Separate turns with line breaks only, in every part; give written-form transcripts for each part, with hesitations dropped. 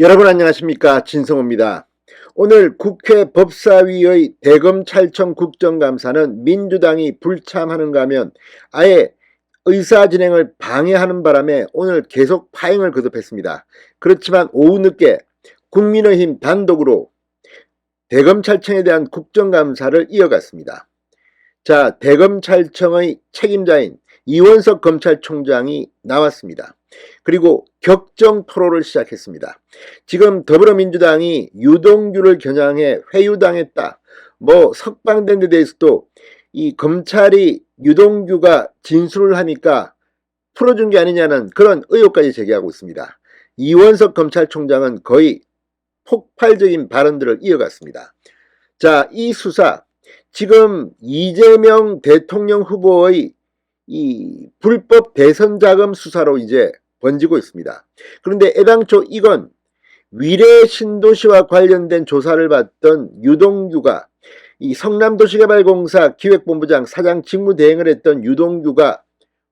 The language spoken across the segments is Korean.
여러분 안녕하십니까, 진성호입니다. 오늘 국회 법사위의 대검찰청 국정감사는 민주당이 불참하는가 하면 아예 의사진행을 방해하는 바람에 오늘 계속 파행을 거듭했습니다. 그렇지만 오후 늦게 국민의힘 단독으로 대검찰청에 대한 국정감사를 이어갔습니다. 자, 대검찰청의 책임자인 이원석 검찰총장이 나왔습니다. 그리고 격정 토론을 시작했습니다. 지금 더불어민주당이 유동규를 겨냥해 회유당했다, 석방된 데 대해서도 이 검찰이 유동규가 진술을 하니까 풀어준 게 아니냐는 그런 의혹까지 제기하고 있습니다. 이원석 검찰총장은 거의 폭발적인 발언들을 이어갔습니다. 자, 이 수사, 지금 이재명 대통령 후보의 이 불법 대선 자금 수사로 이제 번지고 있습니다. 그런데 애당초 이건 위례 신도시와 관련된 조사를 받던 유동규가, 이 성남도시개발공사 기획본부장 사장 직무대행을 했던 유동규가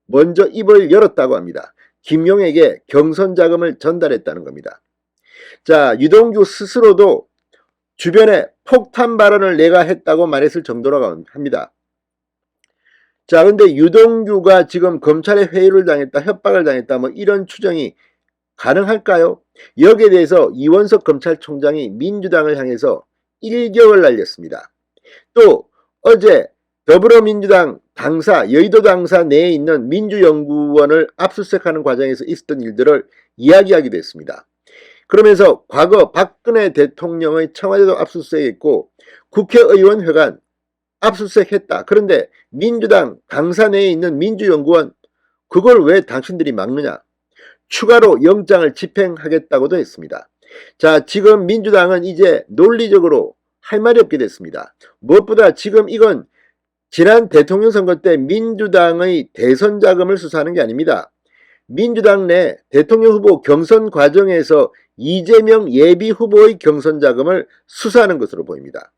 먼저 입을 열었다고 합니다. 김용에게 경선 자금을 전달했다는 겁니다. 자, 유동규 스스로도 주변에 폭탄 발언을 내가 했다고 말했을 정도라고 합니다. 자, 근데 유동규가 지금 검찰에 회유를 당했다, 협박을 당했다, 이런 추정이 가능할까요? 여기에 대해서 이원석 검찰총장이 민주당을 향해서 일격을 날렸습니다. 또 어제 더불어민주당 당사, 여의도 당사 내에 있는 민주연구원을 압수수색하는 과정에서 있었던 일들을 이야기하기도 했습니다. 그러면서 과거 박근혜 대통령의 청와대도 압수수색했고 국회의원 회관 압수수색했다. 그런데 민주당 당사 내에 있는 민주연구원, 그걸 왜 당신들이 막느냐? 추가로 영장을 집행하겠다고도 했습니다. 자, 지금 민주당은 이제 논리적으로 할 말이 없게 됐습니다. 무엇보다 지금 이건 지난 대통령 선거 때 민주당의 대선 자금을 수사하는 게 아닙니다. 민주당 내 대통령 후보 경선 과정에서 이재명 예비 후보의 경선 자금을 수사하는 것으로 보입니다.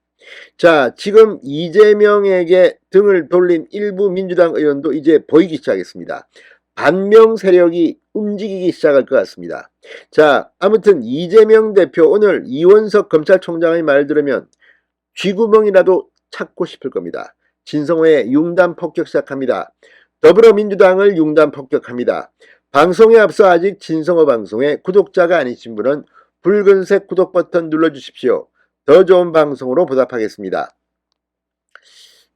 자, 지금 이재명에게 등을 돌린 일부 민주당 의원도 이제 보이기 시작했습니다. 반명 세력이 움직이기 시작할 것 같습니다. 자, 아무튼 이재명 대표 오늘 이원석 검찰총장의 말 들으면 쥐구멍이라도 찾고 싶을 겁니다. 진성호의 융단 폭격 시작합니다. 더불어민주당을 융단 폭격합니다. 방송에 앞서 아직 진성호 방송의 구독자가 아니신 분은 붉은색 구독 버튼 눌러주십시오. 더 좋은 방송으로 보답하겠습니다.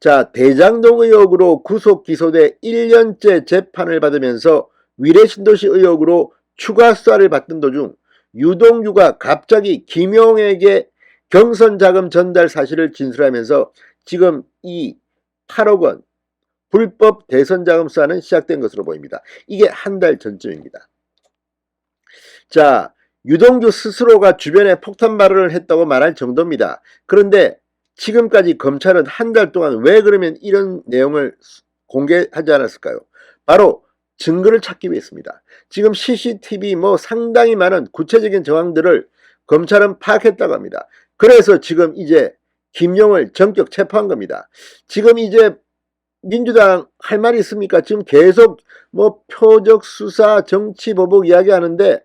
자, 대장동 의혹으로 구속 기소돼 1년째 재판을 받으면서 위례신도시 의혹으로 추가 수사를 받던 도중 유동규가 갑자기 김용에게 경선 자금 전달 사실을 진술하면서 지금 이 8억 원 불법 대선 자금 수사는 시작된 것으로 보입니다. 이게 한 달 전쯤입니다. 자, 유동규 스스로가 주변에 폭탄 발언을 했다고 말할 정도입니다. 그런데 지금까지 검찰은 한 달 동안 왜 그러면 이런 내용을 공개하지 않았을까요? 바로 증거를 찾기 위해서입니다. 지금 CCTV 상당히 많은 구체적인 정황들을 검찰은 파악했다고 합니다. 그래서 지금 이제 김용을 전격 체포한 겁니다. 지금 이제 민주당 할 말이 있습니까? 지금 계속 표적 수사, 정치 보복 이야기하는데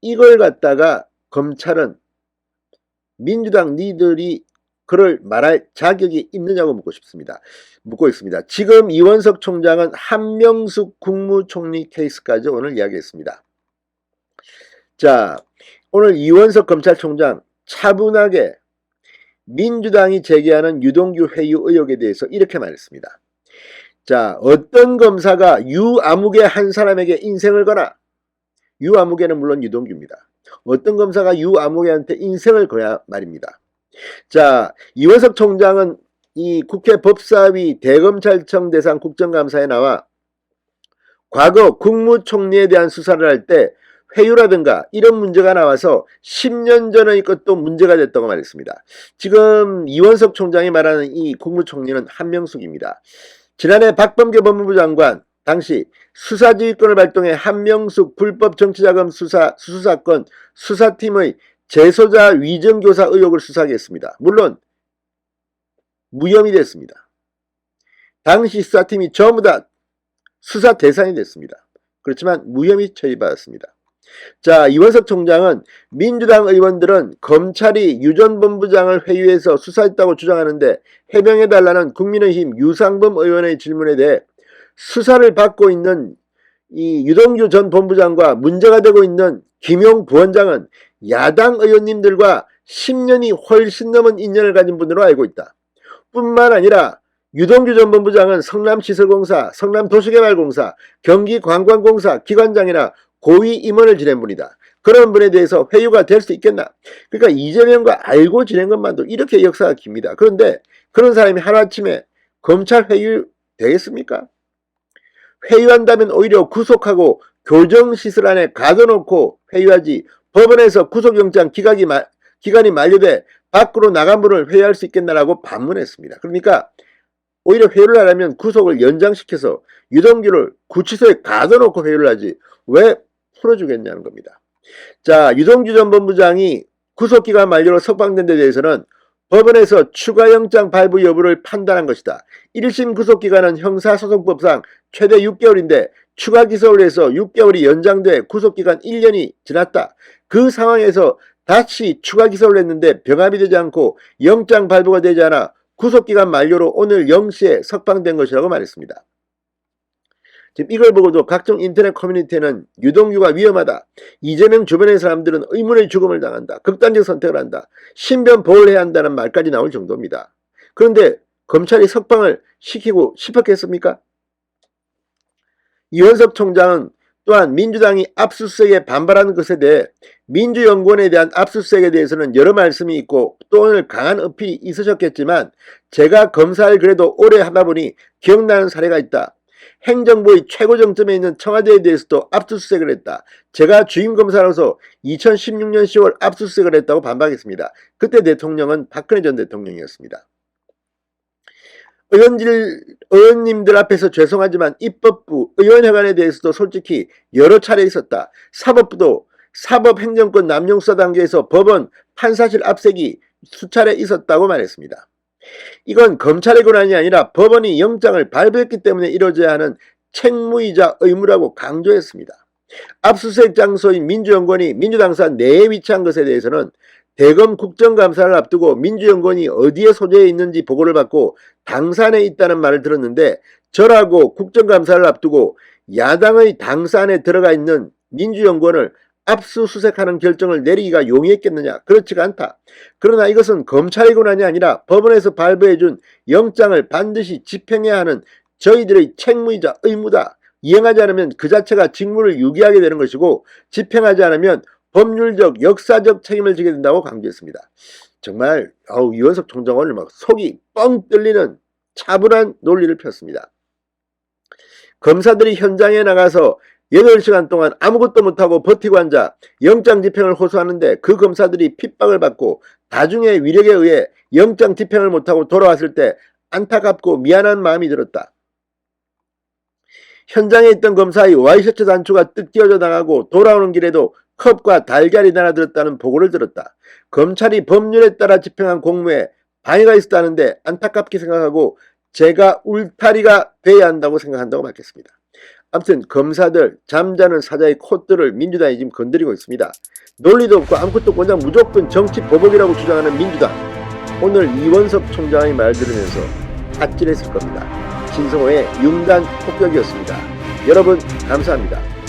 이걸 갖다가 검찰은 민주당 리더들이 그를 말할 자격이 있느냐고 묻고 있습니다. 지금 이원석 총장은 한명숙 국무총리 케이스까지 오늘 이야기했습니다. 자, 오늘 이원석 검찰총장 차분하게 민주당이 제기하는 유동규 회유 의혹에 대해서 이렇게 말했습니다. 자, 어떤 검사가 유아무개 한 사람에게 인생을 거나, 유아무개는 물론 유동규입니다. 어떤 검사가 유아무개한테 인생을 거야 말입니다. 자, 이원석 총장은 이 국회 법사위 대검찰청 대상 국정감사에 나와 과거 국무총리에 대한 수사를 할 때 회유라든가 이런 문제가 나와서 10년 전의 것도 문제가 됐다고 말했습니다. 지금 이원석 총장이 말하는 이 국무총리는 한명숙입니다. 지난해 박범계 법무부 장관 당시 수사지휘권을 발동해 한명숙 불법 정치자금 수수사건 수사팀의 재소자 위정교사 의혹을 수사하게 했습니다. 물론 무혐의 됐습니다. 당시 수사팀이 전부 다 수사 대상이 됐습니다. 그렇지만 무혐의 처리받았습니다. 자, 이원석 총장은 민주당 의원들은 검찰이 유 전 본부장을 회유해서 수사했다고 주장하는데 해명해달라는 국민의힘 유상범 의원의 질문에 대해 수사를 받고 있는 이 유동규 전 본부장과 문제가 되고 있는 김용 부원장은 야당 의원님들과 10년이 훨씬 넘은 인연을 가진 분으로 알고 있다. 뿐만 아니라 유동규 전 본부장은 성남시설공사, 성남도시개발공사, 경기관광공사 기관장이나 고위 임원을 지낸 분이다. 그런 분에 대해서 회유가 될 수 있겠나? 그러니까 이재명과 알고 지낸 것만도 이렇게 역사가 깁니다. 그런데 그런 사람이 하루아침에 검찰 회유 되겠습니까? 회유한다면 오히려 구속하고 교정시설 안에 가둬놓고 회유하지, 법원에서 구속영장 기간이 만료돼 밖으로 나간 분을 회유할 수 있겠나라고 반문했습니다. 그러니까 오히려 회유를 하려면 구속을 연장시켜서 유동규를 구치소에 가둬놓고 회유를 하지 왜 풀어주겠냐는 겁니다. 자, 유동규 전 본부장이 구속기간 만료로 석방된 데 대해서는 법원에서 추가영장 발부 여부를 판단한 것이다. 1심 구속기간은 형사소송법상 최대 6개월인데 추가 기소를 해서 6개월이 연장돼 구속기간 1년이 지났다. 그 상황에서 다시 추가 기소를 했는데 병합이 되지 않고 영장 발부가 되지 않아 구속기간 만료로 오늘 0시에 석방된 것이라고 말했습니다. 지금 이걸 보고도 각종 인터넷 커뮤니티에는 유동규가 위험하다. 이재명 주변의 사람들은 의문의 죽음을 당한다. 극단적 선택을 한다. 신변 보호를 해야 한다는 말까지 나올 정도입니다. 그런데 검찰이 석방을 시키고 싶었겠습니까? 이원석 총장은 또한 민주당이 압수수색에 반발하는 것에 대해 민주연구원에 대한 압수수색에 대해서는 여러 말씀이 있고 또 오늘 강한 어필이 있으셨겠지만 제가 검사를 그래도 오래 하다 보니 기억나는 사례가 있다. 행정부의 최고 정점에 있는 청와대에 대해서도 압수수색을 했다. 제가 주임검사로서 2016년 10월 압수수색을 했다고 반박했습니다. 그때 대통령은 박근혜 전 대통령이었습니다. 의원님들 앞에서 죄송하지만 입법부, 의원회관에 대해서도 솔직히 여러 차례 있었다. 사법부도 사법행정권 남용수사 단계에서 법원 판사실 압색이 수차례 있었다고 말했습니다. 이건 검찰의 권한이 아니라 법원이 영장을 발부했기 때문에 이루어져야 하는 책무이자 의무라고 강조했습니다. 압수수색 장소인 민주연구원이 민주당사 내에 위치한 것에 대해서는 대검 국정감사를 앞두고 민주연구원이 어디에 소재해 있는지 보고를 받고 당산에 있다는 말을 들었는데 저라고 국정감사를 앞두고 야당의 당산에 들어가 있는 민주연구원을 압수수색하는 결정을 내리기가 용이했겠느냐? 그렇지가 않다. 그러나 이것은 검찰의 권한이 아니라 법원에서 발부해준 영장을 반드시 집행해야 하는 저희들의 책무이자 의무다. 이행하지 않으면 그 자체가 직무를 유기하게 되는 것이고 집행하지 않으면 법률적, 역사적 책임을 지게 된다고 강조했습니다. 정말 이원석 총장 오늘 막 속이 뻥 뚫리는 차분한 논리를 폈습니다. 검사들이 현장에 나가서 8시간 동안 아무것도 못하고 버티고 앉아 영장 집행을 호소하는데 그 검사들이 핍박을 받고 나중에 위력에 의해 영장 집행을 못하고 돌아왔을 때 안타깝고 미안한 마음이 들었다. 현장에 있던 검사의 와이셔츠 단추가 뜩 띄어져 나가고 돌아오는 길에도 컵과 달걀이 날아들었다는 보고를 들었다. 검찰이 법률에 따라 집행한 공무에 방해가 있었다는데 안타깝게 생각하고 제가 울타리가 돼야 한다고 생각한다고 밝혔습니다. 아무튼 검사들, 잠자는 사자의 콧들을 민주당이 지금 건드리고 있습니다. 논리도 없고 아무것도 없고 그냥 무조건 정치 보복이라고 주장하는 민주당. 오늘 이원석 총장의 말 들으면서 아찔했을 겁니다. 진성호의 융단 폭격이었습니다. 여러분 감사합니다.